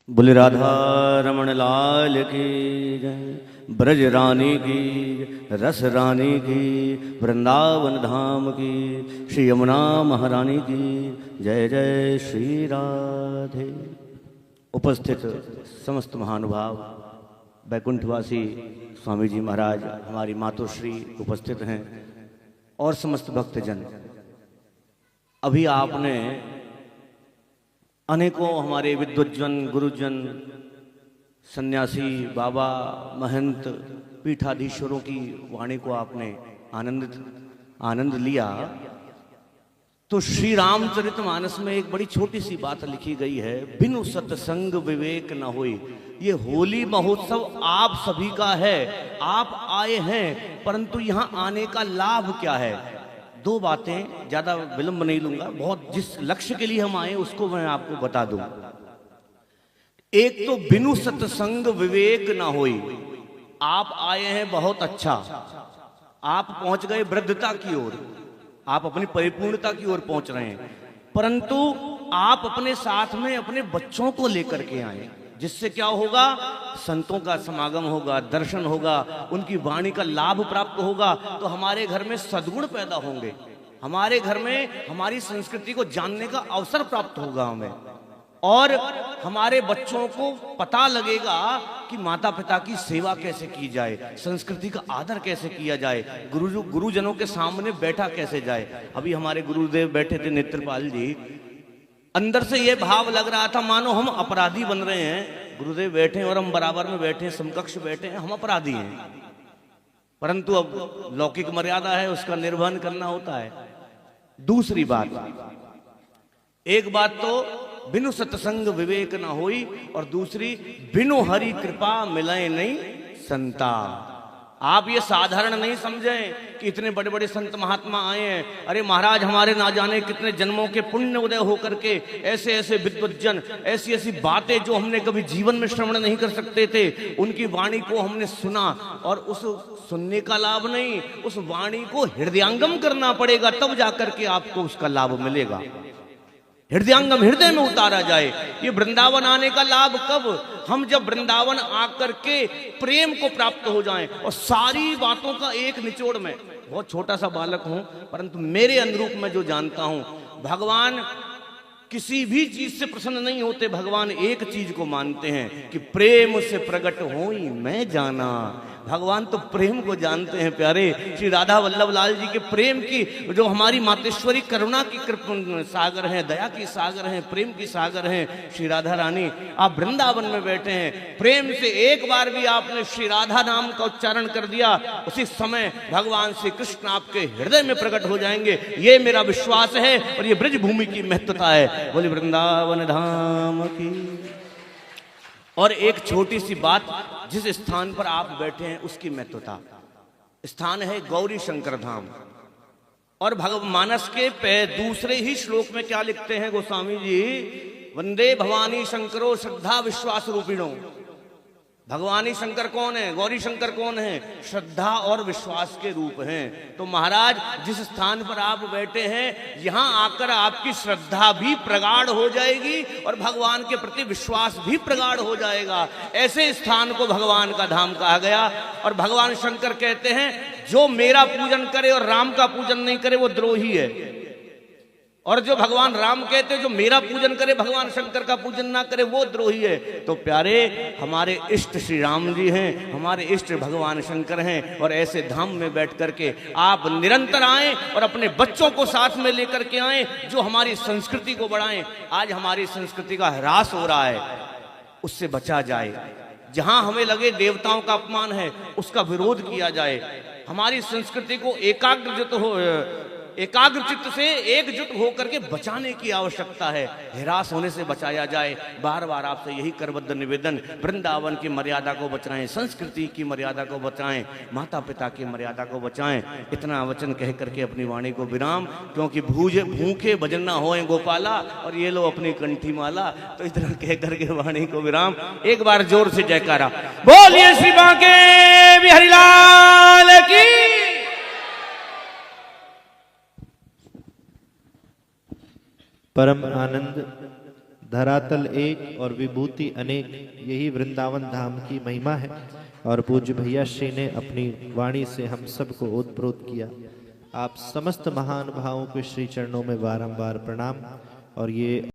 बोले राधा रमण लाल की जय, ब्रज रानी की रस रानी की, वृंदावन धाम की श्री यमुना महारानी की जय जय श्री राधे। उपस्थित समस्त महानुभाव, बैकुंठवासी स्वामी जी महाराज, हमारी मातोश्री उपस्थित हैं और समस्त भक्तजन। अभी आपने अनेकों हमारे विद्वज्जन, गुरुजन, सन्यासी, बाबा, महंत, पीठाधीश्वरों की वाणी को आपने आनंद लिया। तो श्री रामचरितमानस में एक बड़ी छोटी सी बात लिखी गई है, बिनु सत्संग विवेक न होई। ये होली महोत्सव आप सभी का है, आप आए हैं, परंतु यहाँ आने का लाभ क्या है? दो बातें, ज्यादा विलंब नहीं लूंगा, बहुत जिस लक्ष्य के लिए हम आए उसको मैं आपको बता दूं। एक तो बिनु सत्संग विवेक ना होई। आप आए हैं बहुत अच्छा, आप पहुंच गए वृद्धता की ओर, आप अपनी परिपूर्णता की ओर पहुंच रहे हैं, परंतु आप अपने साथ में अपने बच्चों को लेकर के आए, जिससे क्या होगा? संतों का समागम होगा, दर्शन होगा, उनकी वाणी का लाभ प्राप्त होगा, तो हमारे घर में सद्गुण पैदा होंगे, हमारे घर में हमारी संस्कृति को जानने का अवसर प्राप्त होगा हमें, और हमारे बच्चों को पता लगेगा कि माता पिता की सेवा कैसे की जाए, संस्कृति का आदर कैसे किया जाए, गुरुजनों के सामने बैठा कैसे जाए। अभी हमारे गुरुदेव बैठे थे नेत्रपाल जी, अंदर से यह भाव लग रहा था मानो हम अपराधी बन रहे हैं। गुरुदेव बैठे हैं और हम बराबर में बैठे हैं, समकक्ष बैठे हैं, हम अपराधी हैं, परंतु अब लौकिक मर्यादा है, उसका निर्वहन करना होता है। दूसरी बात, एक बात तो बिनु सत्संग विवेक ना होई, और दूसरी बिनु हरि कृपा मिले नहीं संता। आप ये साधारण नहीं समझें कि इतने बड़े बड़े संत महात्मा आए हैं। अरे महाराज, हमारे ना जाने कितने जन्मों के पुण्य उदय होकर के ऐसे ऐसे विद्वज्जन, ऐसी ऐसी बातें जो हमने कभी जीवन में श्रवण नहीं कर सकते थे, उनकी वाणी को हमने सुना, और उस सुनने का लाभ नहीं, उस वाणी को हृदयांगम करना पड़ेगा, तब जाकर के आपको उसका लाभ मिलेगा। हृदयांगम, हृदय में उतारा जाए। ये वृंदावन आने का लाभ कब? हम जब वृंदावन आकर के प्रेम को प्राप्त हो जाएं, और सारी बातों का एक निचोड़ में, बहुत छोटा सा बालक हूं, परंतु मेरे अनुरूप में जो जानता हूं, भगवान किसी भी चीज से प्रसन्न नहीं होते। भगवान एक चीज को मानते हैं कि प्रेम से प्रकट होई मैं जाना। भगवान तो प्रेम को जानते हैं प्यारे। श्री राधा वल्लभ लाल जी के प्रेम की, जो हमारी मातेश्वरी करुणा की सागर हैं, दया की सागर हैं, प्रेम की सागर हैं श्री राधा रानी। आप वृंदावन में बैठे हैं, प्रेम से एक बार भी आपने श्री राधा नाम का उच्चारण कर दिया, उसी समय भगवान श्री कृष्ण आपके हृदय में प्रकट हो जाएंगे। ये मेरा विश्वास है, और ये ब्रज भूमि की महत्वता है। बोले वृंदावन धाम की। और एक छोटी सी बात, जिस स्थान पर आप बैठे हैं उसकी महत्वता। स्थान है गौरी शंकर धाम, और भगव मानस के दूसरे ही श्लोक में क्या लिखते हैं गोस्वामी जी? वंदे भवानी शंकरो श्रद्धा विश्वास रूपिणो। भगवानी शंकर कौन है? गौरी शंकर कौन है? श्रद्धा और विश्वास के रूप हैं। तो महाराज, जिस स्थान पर आप बैठे हैं, यहां आकर आपकी श्रद्धा भी प्रगाढ़ हो जाएगी और भगवान के प्रति विश्वास भी प्रगाढ़ हो जाएगा। ऐसे स्थान को भगवान का धाम कहा गया। और भगवान शंकर कहते हैं, जो मेरा पूजन करे और राम का पूजन नहीं करे वो द्रोही है, और जो भगवान राम कहते हैं, जो मेरा पूजन करे, भगवान शंकर का पूजन ना करे, वो द्रोही है। तो प्यारे, हमारे इष्ट श्री राम जी हैं, हमारे इष्ट भगवान शंकर हैं, और ऐसे धाम में बैठ करके आप निरंतर आएं और अपने बच्चों को साथ में लेकर के आएं, जो हमारी संस्कृति को बढ़ाएं। आज हमारी संस्कृति का ह्रास हो रहा है, उससे बचा जाए। जहां हमें लगे देवताओं का अपमान है, उसका विरोध किया जाए। हमारी संस्कृति को एकाग्र चित्त से एकजुट होकर के बचाने की आवश्यकता है, हिरास होने से बचाया जाए। बार बार आपसे यही करबद्ध निवेदन, वृंदावन की मर्यादा को बचाएं, संस्कृति की मर्यादा को बचाएं, माता पिता की मर्यादा को बचाएं। इतना वचन कह करके अपनी वाणी को विराम, क्योंकि भूखे भजन ना होए गोपाला, और ये लो अपनी कंठी माला। तो इतना कह करके वाणी को विराम। एक बार जोर से जयकारा बोलिए श्री बांके बिहारी लाल की। परम आनंद धरातल एक और विभूति अनेक, यही वृंदावन धाम की महिमा है। और पूज्य भैया श्री ने अपनी वाणी से हम सबको ओतप्रोत किया। आप समस्त महानुभावों के श्री चरणों में बारंबार प्रणाम। और ये